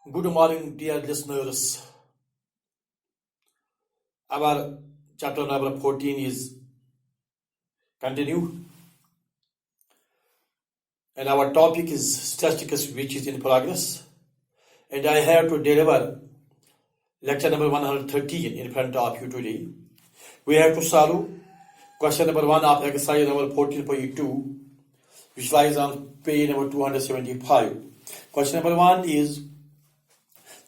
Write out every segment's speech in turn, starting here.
Good morning, dear listeners. Our chapter number 14 is continued, and our topic is statistics, which is in progress. And I have to deliver lecture number 113 in front of you today. We have to solve question number 1 of exercise number 14.2, which lies on page number 275. Question number 1 is: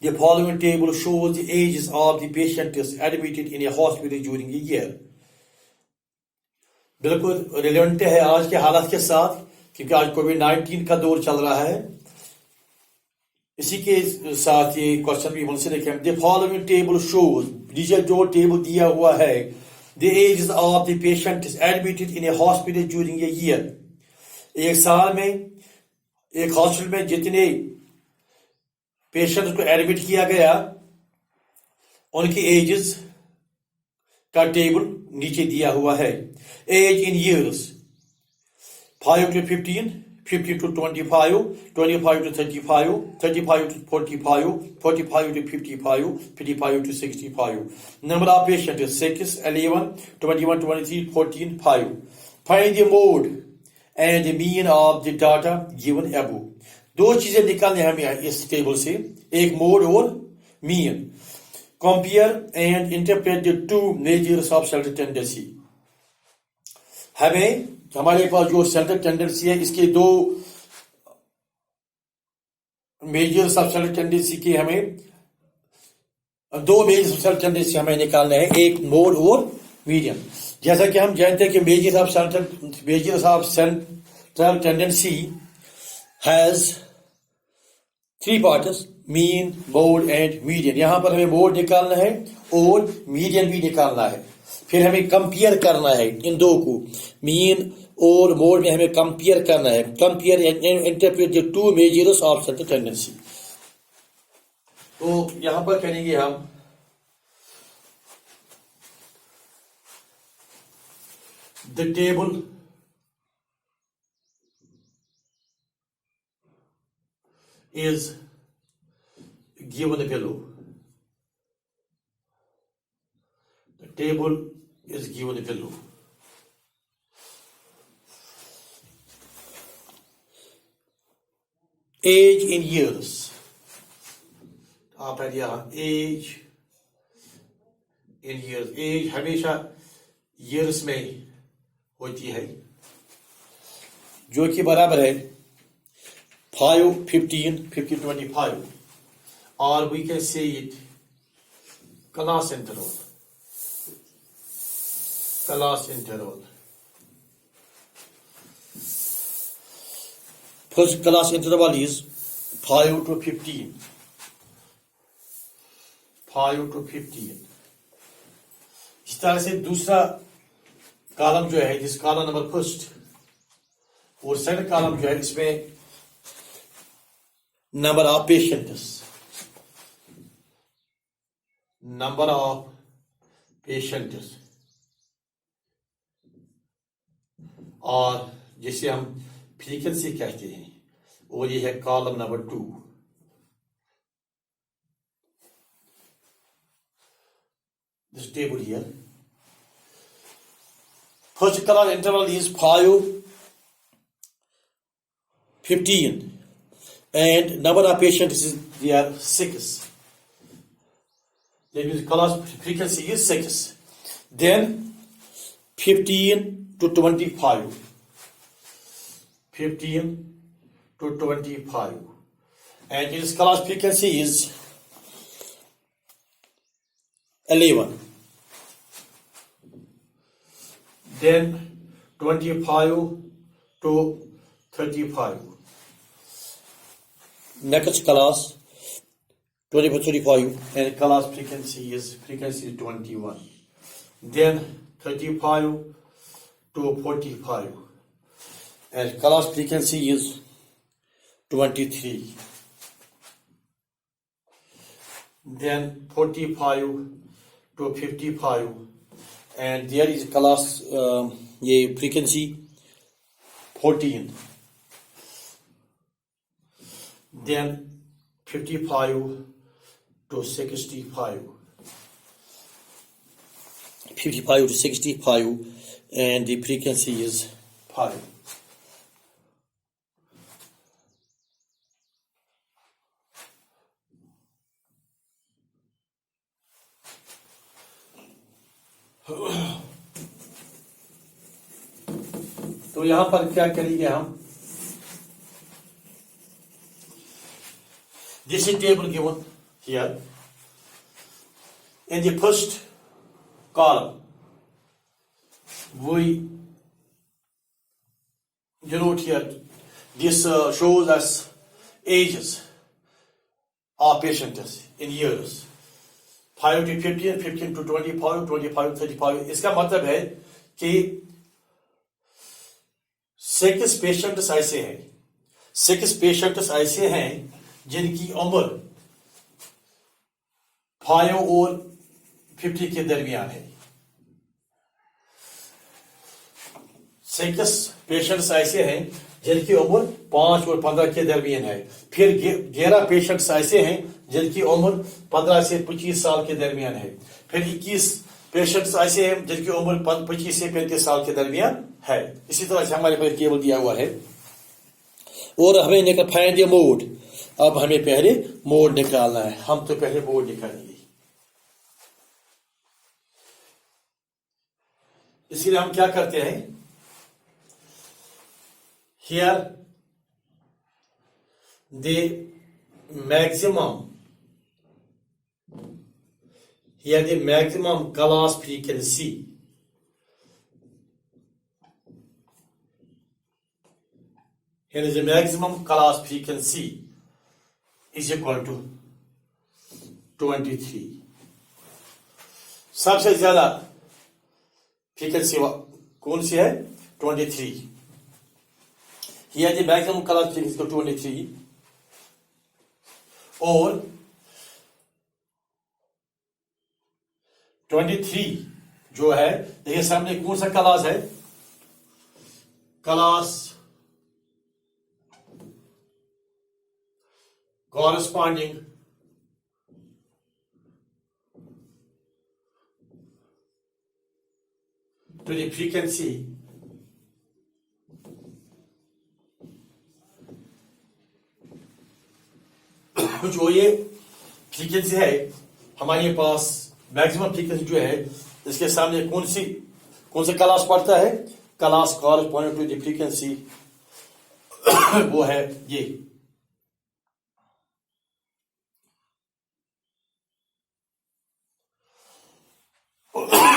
the following table shows the ages of the patients admitted in a hospital during a year. बिल्कुल relevant है आज के हालात के साथ, क्योंकि आज कोविड-19 का दौर चल रहा है। इसी के साथ ये क्वेश्चन भी मुझसे देखें। द फॉलोइंग टेबल शोज, नीचे जो टेबल दिया हुआ है, the ages of the patients admitted in a hospital during a year. एक साल में एक हॉस्पिटल में जितने पेशेंट को एडमिट किया गया, उनकी एजेस का टेबल नीचे दिया हुआ है। Age in years 5 to 15, 15 to 25, 25 to 35, 35 to 45, 45 to 55, 55 to 65. Number of patients 6, 11, 21, 23, 14, 5. Find the mode and the mean of the data given above. दो चीजें निकालने हमें इस टेबल से, एक मोड और mean. Compare and interpret the two measures of central tendency. हमें हमारे पास जो सेंट्रल टेंडेंसी है, इसके दो मेजर्स ऑफ सेंट्रल टेंडेंसी के हमें दो मेजर्स ऑफ सेंट्रल टेंडेंसी हमें निकालना है, एक मोड और मीडियन। जैसा कि हम जानते हैं कि measures of central tendency has 3 parts: mean, mode and median. यहां पर हमें मोड निकालना है और मीडियन भी निकालना है। फिर हमें कंपेयर करना है इन दो को, मीन और मोड में हमें कंपेयर करना है। Compare and interpret the two measures of central tendency. तो यहां पर करेंगे हम the table is given below. The table is given below. Age in years. आप यहाँ age in years. Age हमेशा years में होती है, जो कि बराबर है 5, 15, 15, 25, or we can say it class interval. Class interval. First class interval is 5 to 15. 5 to 15. इस तरह से दूसरा कॉलम जो है, जिस कॉलम नंबर फर्स्ट और सेकंड कॉलम जो है, इसमें number of patients, और जिसे हम फ्रीक्वेंसी कहते हैं, और ये है column number 2। This table here. First color interval is 5, 15. And number of patients is there 6. That means class frequency is 6. Then 15 to 25. 15 to 25. And its class frequency is 11. Then 25 to 35. Next class 24, 35, and class frequency is 21. Then 35 to 45, and class frequency is 23. Then 45 to 55, and there is class frequency 14. Then 55 to 65. 55 to 65, and the frequency is pi. तो यहां पर क्या करेंगे हम? This is table given here. In the first column, we denote here. This shows us ages of patients in years. 5 to 15, 15 to 25, 25 to 35. इसका मतलब है कि 6 पेशेंट्स ऐसे हैं, 6 पेशेंट्स ऐसे हैं जिनकी उम्र 5 और 50 के दरमियान है। 6 पेशेंट्स ऐसे हैं जिनकी उम्र 5 और 15 के दरमियान है। फिर 11 पेशेंट्स ऐसे हैं जिनकी उम्र 15 से 25 साल के दरमियान है। फिर 21 पेशेंट्स ऐसे हैं जिनकी उम्र 25 से 35 साल के दरमियान है। इसी तरह से हमारे पास केवल दिया हुआ है। और हमें निकाल फाइंड द मोड। अब हमें पहले मोड निकालना है। हम तो पहले मोड निकालेंगे। इसलिए हम क्या करते हैं? Here the maximum class frequency here is the maximum class frequency is equal to 23. सबसे ज्यादा फ्रीक्वेंसी कौन सी है? 23. Here the maximum class frequency is 23 और 23 जो है, देखिए सामने कौन सा क्लास है? Class corresponding to the frequency जो ये फ्रीक्वेंसी है हमारे पास, मैक्सिमम फ्रीक्वेंसी जो है, इसके सामने कौन सा क्लास पड़ता है? Class corresponding to the frequency वो है ये।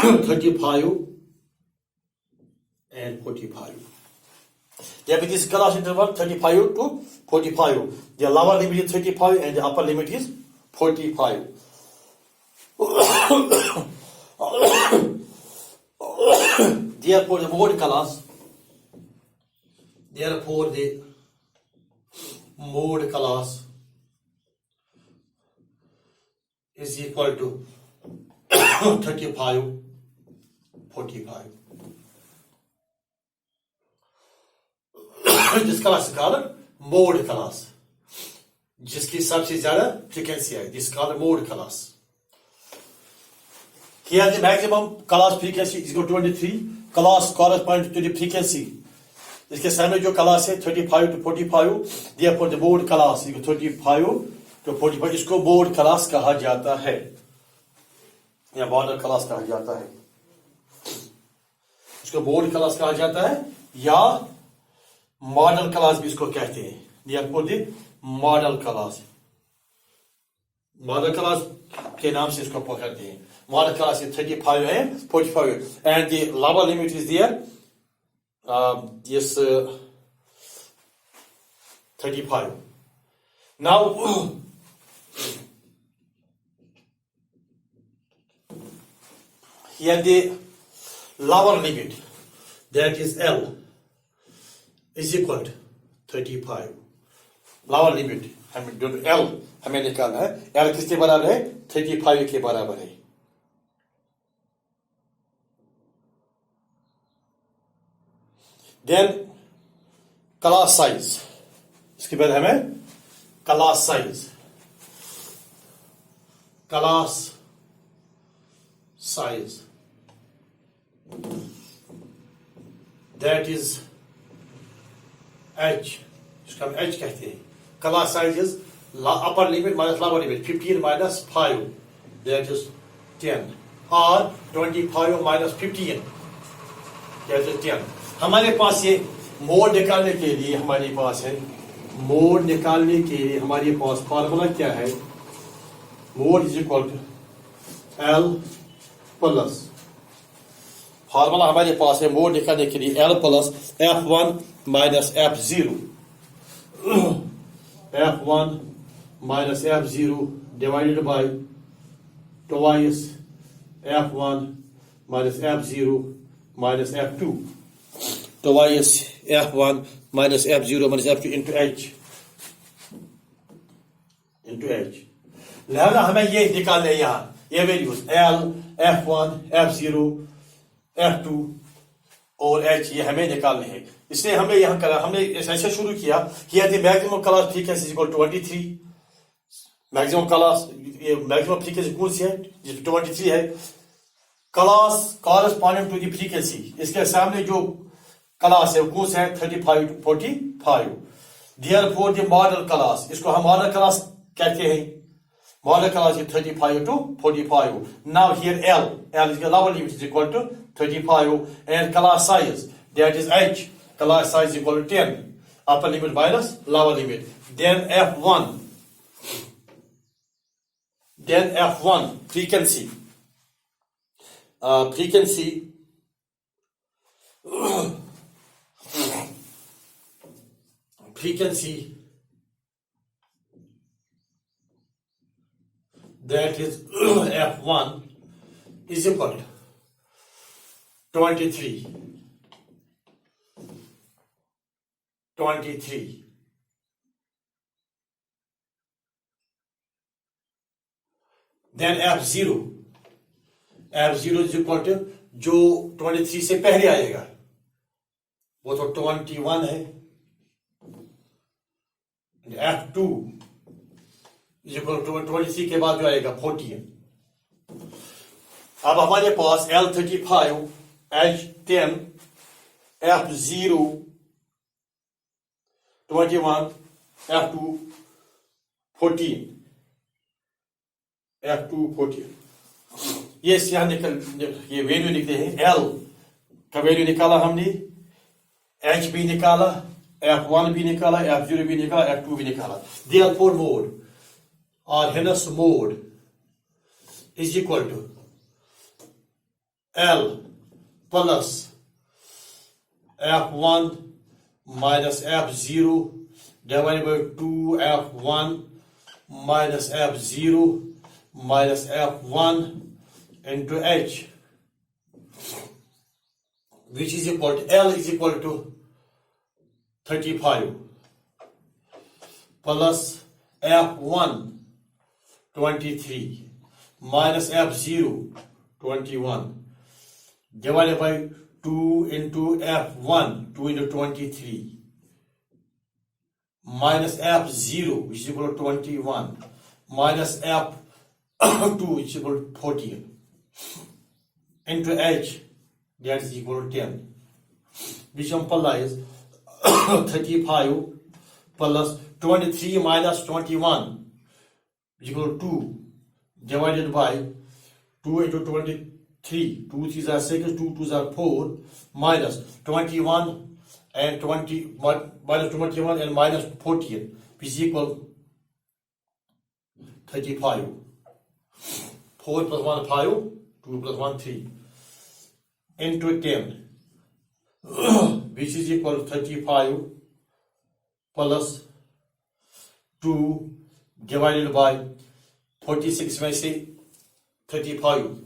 $35 and $45. Yeah, with this class interval 35 to 45. The lower limit is 35 and the upper limit is 45. Therefore, the mode class is equal to 35, 45. This class is called mode class, जिसकी सबसे ज्यादा frequency है। This is called mode class. Here the maximum class frequency is equal to 23. Class corresponds to the frequency. इसके सामने जो class है 35 to 45. Therefore the mode class is 35 to 45. इसको mode class कहा जाता है या मॉडल क्लास कहा जाता है। इसको बोर्ड क्लास कहा जाता है या मॉडल क्लास भी इसको कहते हैं। मॉडल क्लास, मॉडल क्लास के नाम से इसको पकड़ते हैं। मॉडल क्लास 35 है, 45 and the lower limit is there yes 35. Now here the lower limit, that is L, is equal to 35. Lower limit हमें जो L हमें निकालना है। L किसके बराबर है? 35 के बराबर है। देन क्लास साइज, इसके बाद हमें class size class size, that is h, इसको हम h कहते हैं. Class size is upper limit minus lower limit, 15 minus 5, that is 10, or 25 minus 15, that is 10. हमारे पास ये मोड निकालने के लिए हमारे पास है, मोड निकालने के लिए हमारे पास फार्मूला क्या है? Mode is equal to L plus, formula हमारे पास है मोड निकालने के लिए L plus F1 minus F0, F1 minus F0 divided by twice F1 minus F0 minus F2, twice F1 minus F0 minus F2 into H, लिहाजा हमें ये निकालने यहाँ ये values L, F1, F0, F2 और H ये हमें निकालने हैं. इसलिए हमें यहाँ करा, हमने ऐसे शुरू किया कि यदि maximum class frequency equal 23, maximum class, ये मैक्सिमम फ्रीक्वेंसी कौन सी है? 23 है. Class corresponding to the frequency, इसके सामने जो क्लास है वो कौन सा है? 35 to 45. Therefore the model class, इसको हम मॉडल क्लास कहते हैं. Model class is 35 to 45. Now here L is the lower limit is equal to 35, and class size, that is H, class size is equal to 10, upper limit minus lower limit. Then F1 frequency, that is F1 is equal to 23. Then F0 is equal to जो 23 से पहले आएगा वो तो 21 है. F2 is equal to 23 के बाद जो आएगा 40 है. अब हमारे पास L35, H10, F0 21, F2 14, ये यहाँ ये वैल्यू निकले हैं. L का वैल्यू निकाला हमने, H भी निकाला, F1 भी निकाला, F0 भी निकाला, F2 भी निकाला. Therefore mode or hence mode is equal to L plus F1 minus F0 divided by 2F1 minus F0 minus F1 into H, which is equal to L is equal to 35 plus F1 23 minus F0 21 divided by 2 into F1, 2 into 23 minus F0 which is equal to 21 minus F2 which is equal to 14 into H, that is equal to 10, which implies 35 plus 23 minus 21 is equal to 2 divided by 2 into 23, 2 3s are 6, 2 2s are 4, minus 21 and 20 minus 21 and minus 14, which is equal 35. 4 plus 1 5, 2 plus 1 3, into 10, which is equal to 35 plus 2 divided by 46 में से 35,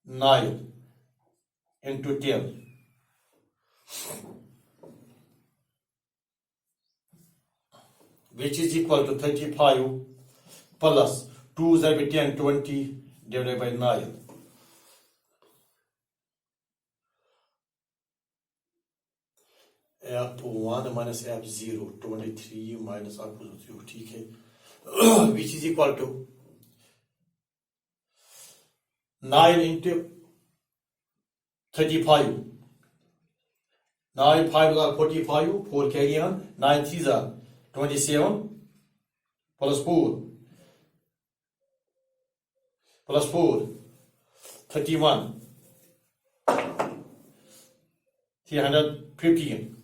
9 into 10, which is equal to 35 plus 2 is 10, 20 divided by 9. F1 minus F0, 23 minus F0, ठीक है, which is equal to 9 into 35. 9 5 are 45. 4 carry on. 9 3s are 27 plus 4 plus 4 31 315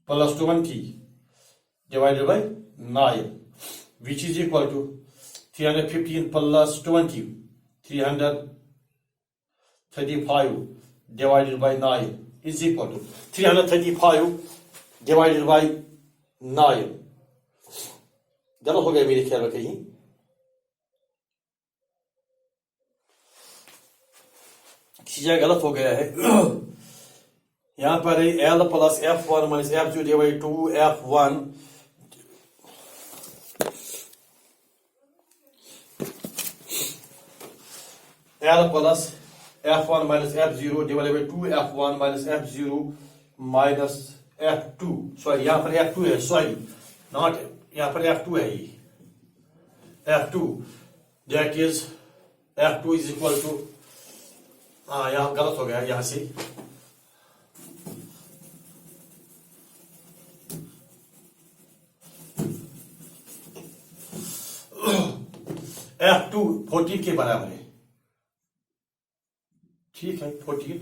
plus 20 divided by 9, which is equal to 315 plus 20, 335 divided by 9 is equal to 335 divided by 9. गलत हो गया मेरे ख्याल में कहीं. किसी जगह गलत हो गया है. यहाँ पर है L plus F1 minus F0 divide 2 F1 L plus F1 minus F0 divided by 2 F1 minus F0 minus F2. Sorry, यहाँ पर F2 है. Sorry, not यहाँ पर F2 है ये. F2 that is F2 is equal to यहाँ गलत हो गया यहाँ से. F2 14 के बराबर है. ठीक है 14.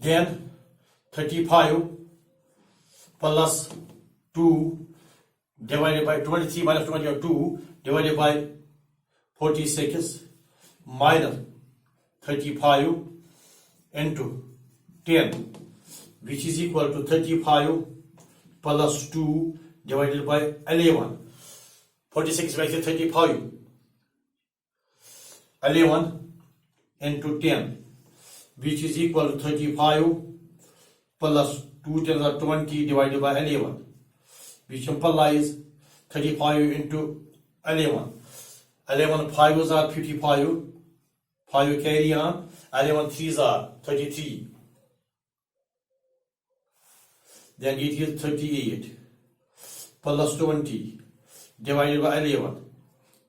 Then 35 plus 2 divided by 23 minus 22 divided by 46 minus 35 into 10, which is equal to 35 plus 2 divided by 11. 46 makes it 35. 11 into 10, which is equal to 35 plus 2 10 are 20 divided by 11, which implies 35 into 11. 11 5s are 55. 5 carry on. 11 3s are 33. Then it is 38 plus 20 divided by 11,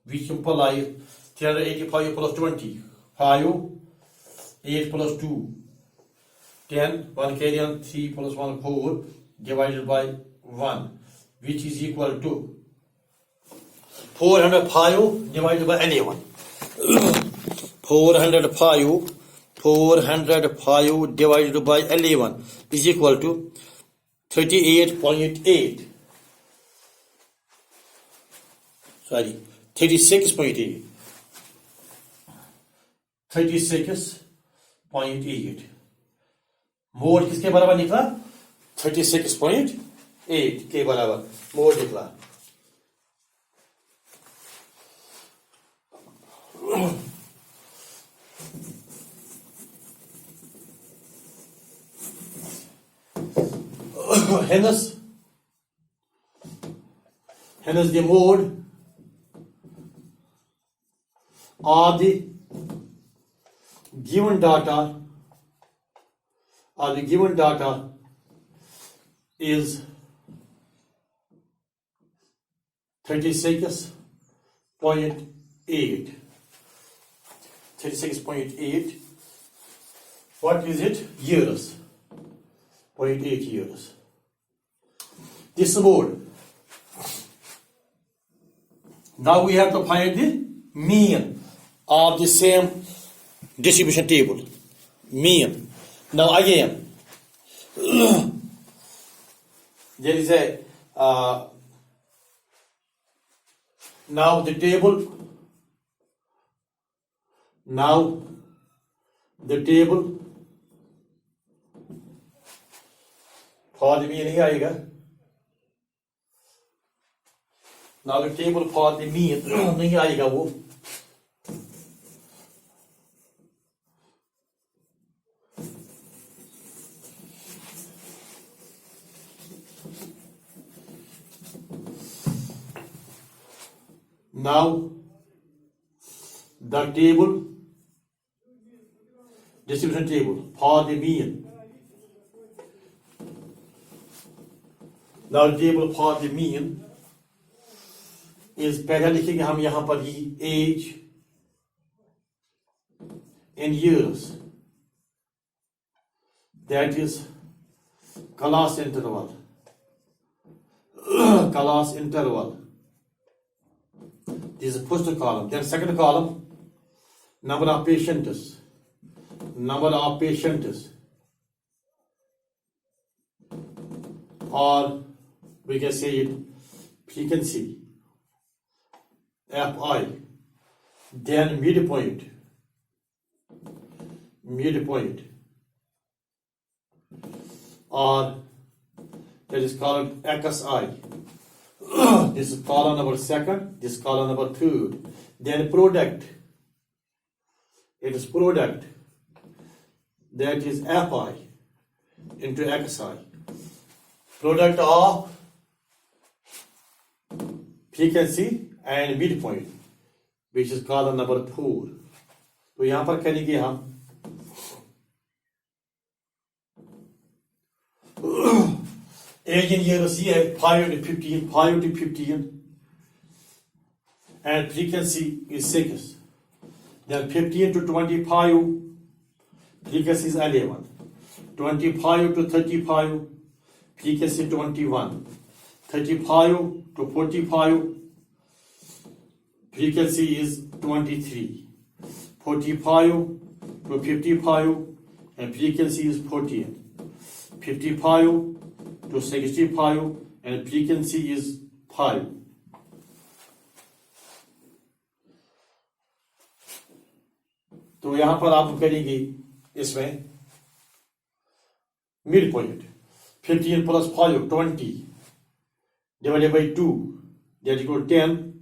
which implies 385 plus 20, 5, 8 plus 2, 10, 1 carry on, 3 plus 1, 4, divided by 1, which is equal to 405 divided by 11. 405 divided by 11 is equal to 38.8. Sorry, 36.8. 36.8. Mode किसके बराबर निकला? 36.8 के बराबर mode निकला. Hence the mode of the given data is 36.8. 36.8. What is it? Years. 0.8 years. This mode. Now we have to find the mean of the same distribution table. Mean. Now again, there is a now the table for the mean नहीं आएगा. Now the table for the mean नहीं आएगा वो. Now the distribution table for the mean. Now table for the mean is पहले लिखेंगे हम यहाँ पर ही age in years, that is class interval. Class interval. This is first column. Then second column, number of patients. Number of patients. Or we can say it frequency. Fi. Then midpoint. Midpoint. Or that is called XI. This is column number second, this column number third. Then product. It is product. That is Fi into Xi. Product of frequency and midpoint, which is column number 4. तो यहाँ पर करेंगे हम age in years ये है 5 to 15, 5 to 15, and frequency is 6. Then 15 to 25, frequency is 11. 25 to 35, frequency 21. 35 to 45, frequency is 23. 45 to 55, and frequency is 14. 55 to 65, and frequency is 5. तो यहां पर आप करेंगे इसमें mid point 15 plus 5, 20 divided by 2, that is equal to 10.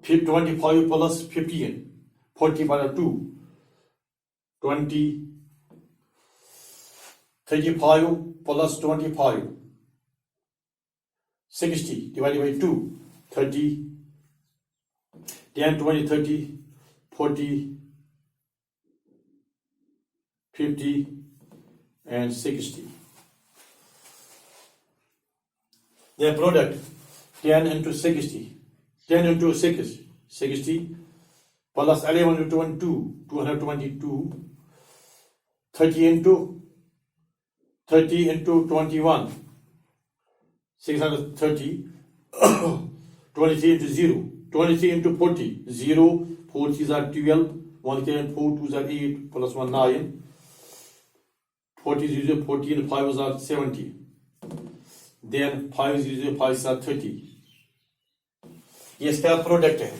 25 plus 15, 40 by 2, 20. 35 plus 25, 60 divided by 2, 30. 10, 20, 30, 40, 50, and 60. Their product 10 into 60, 10 into 6, 60, plus 11 into 22, 222, 30 into 21, 630, 23 into 0, 23 into 40, 0, 4 3s are 12, 1 can 4 2s are 8, plus 1 9, 40 0, 14, 5s are 70, then 5 0, 5s are 30. ये इसका product है